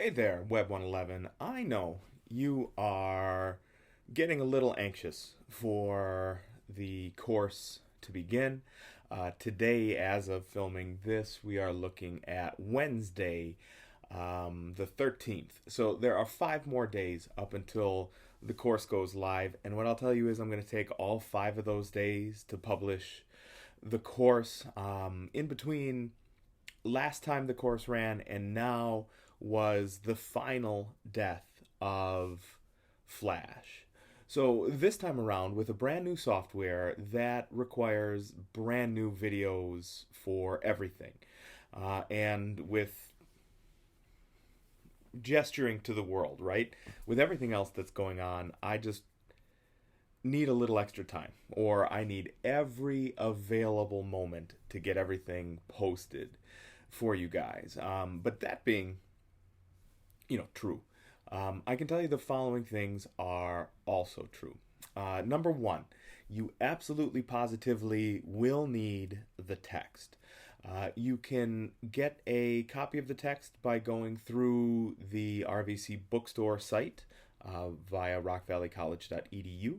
Hey there, Web111. I know you are getting a little anxious for the course to begin. Today, as of filming this, we are looking at Wednesday, the 13th. So there are 5 more days up until the course goes live. And what I'll tell you is I'm going to take all 5 of those days to publish the course. In between last time the course ran and now was the final death of Flash. So this time around, with a brand new software that requires brand new videos for everything, and with gesturing to the world, right? With everything else that's going on, I just need a little extra time, or I need every available moment to get everything posted for you guys. But that being, true, I can tell you the following things are also true. Number one, you absolutely positively will need the text. You can get a copy of the text by going through the RVC bookstore site via rockvalleycollege.edu.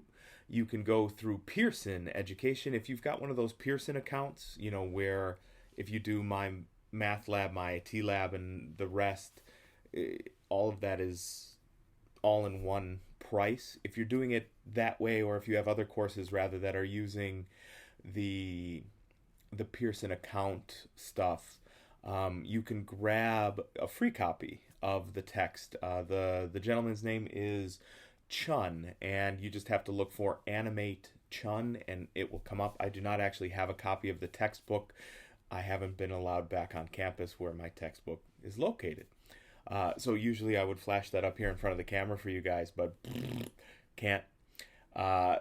You can go through Pearson Education. If you've got one of those Pearson accounts, where if you do my math lab, my IT lab, and the rest, all of that is all in one price. If you're doing it that way, or if you have other courses rather that are using the Pearson account stuff, you can grab a free copy of the text. The gentleman's name is Chun, and you just have to look for Animate Chun, and it will come up. I do not actually have a copy of the textbook. I haven't been allowed back on campus where my textbook is located. So usually I would flash that up here in front of the camera for you guys, but can't.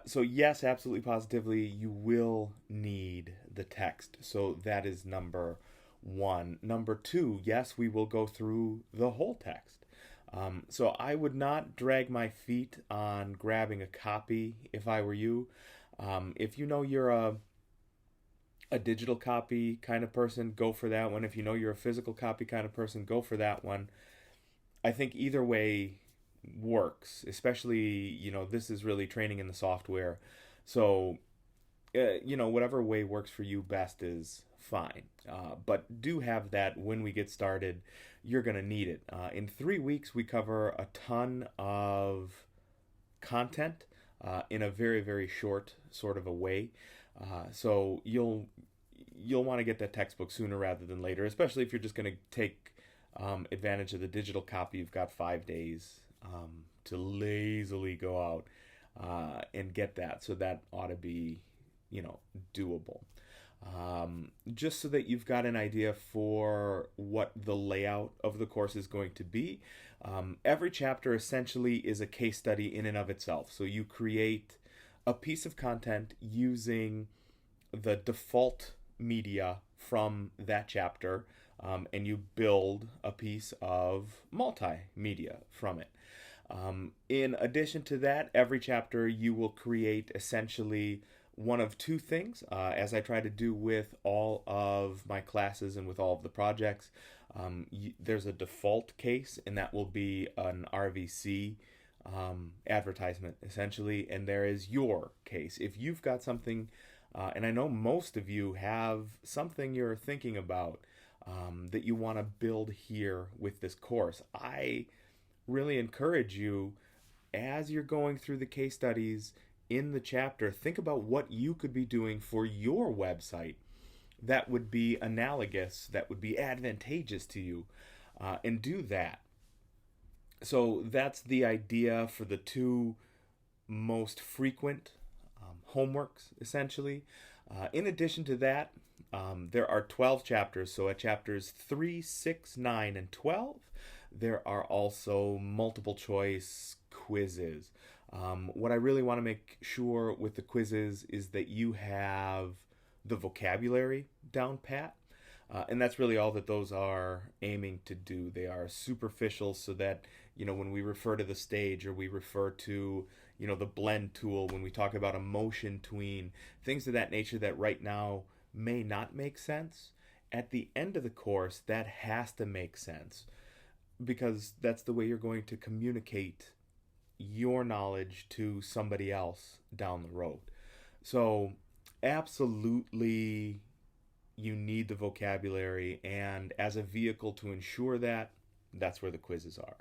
So yes, absolutely positively, you will need the text. So that is number one. Number two, yes, we will go through the whole text. So I would not drag my feet on grabbing a copy if I were you. If you know you're a digital copy kind of person, go for that one. If you know you're a physical copy kind of person, go for that one. I think either way works, especially, this is really training in the software. So, whatever way works for you best is fine. But do have that when we get started. You're going to need it. In 3 weeks, we cover a ton of content in a very, very short sort of a way. So you'll want to get that textbook sooner rather than later, especially if you're just going to take advantage of the digital copy. You've got 5 days to lazily go out and get that. So that ought to be, doable. Just so that you've got an idea for what the layout of the course is going to be. Every chapter essentially is a case study in and of itself. So you create a piece of content using the default media from that chapter, and you build a piece of multimedia from it. In addition to that, every chapter you will create essentially one of two things, as I try to do with all of my classes and with all of the projects. There's a default case, and that will be an RVC advertisement, essentially, and there is your case. If you've got something, and I know most of you have something you're thinking about that you want to build here with this course, I really encourage you, as you're going through the case studies in the chapter, think about what you could be doing for your website that would be analogous, that would be advantageous to you, and do that. So that's the idea for the two most frequent homeworks, essentially. In addition to that, there are 12 chapters. So at chapters 3, 6, 9, and 12, there are also multiple choice quizzes. What I really want to make sure with the quizzes is that you have the vocabulary down pat. And that's really all that those are aiming to do. They are superficial so that, when we refer to the stage, or we refer to, the blend tool, when we talk about a motion tween, things of that nature that right now may not make sense, at the end of the course, that has to make sense. because that's the way you're going to communicate your knowledge to somebody else down the road. So, absolutely, you need the vocabulary, and as a vehicle to ensure that, that's where the quizzes are.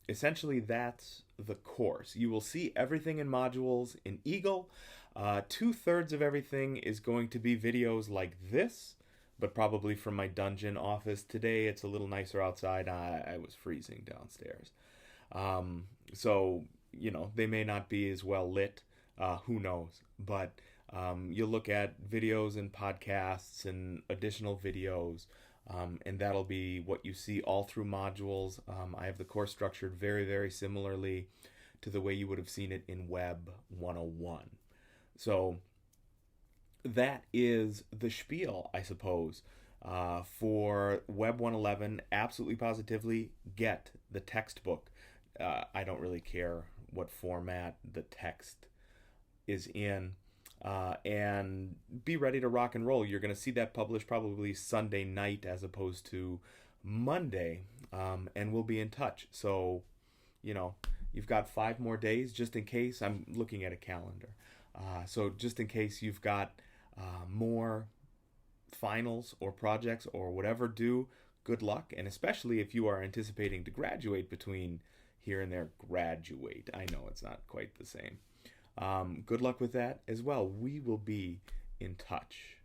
Essentially, that's the course. You will see everything in modules in Eagle. 2/3 of everything is going to be videos like this, but probably from my dungeon office. Today it's a little nicer outside. I was freezing downstairs. So, they may not be as well lit. Who knows? But you'll look at videos and podcasts and additional videos. And that'll be what you see all through modules. I have the course structured very, very similarly to the way you would have seen it in Web 101. So that is the spiel, I suppose, for Web 111. Absolutely positively get the textbook. I don't really care what format the text is in. And be ready to rock and roll. You're going to see that published probably Sunday night as opposed to Monday, and we'll be in touch. So, you've got 5 more days just in case. I'm looking at a calendar. So just in case you've got more finals or projects or whatever due, good luck. And especially if you are anticipating to graduate between here and there, graduate. I know it's not quite the same. Good luck with that as well. We will be in touch.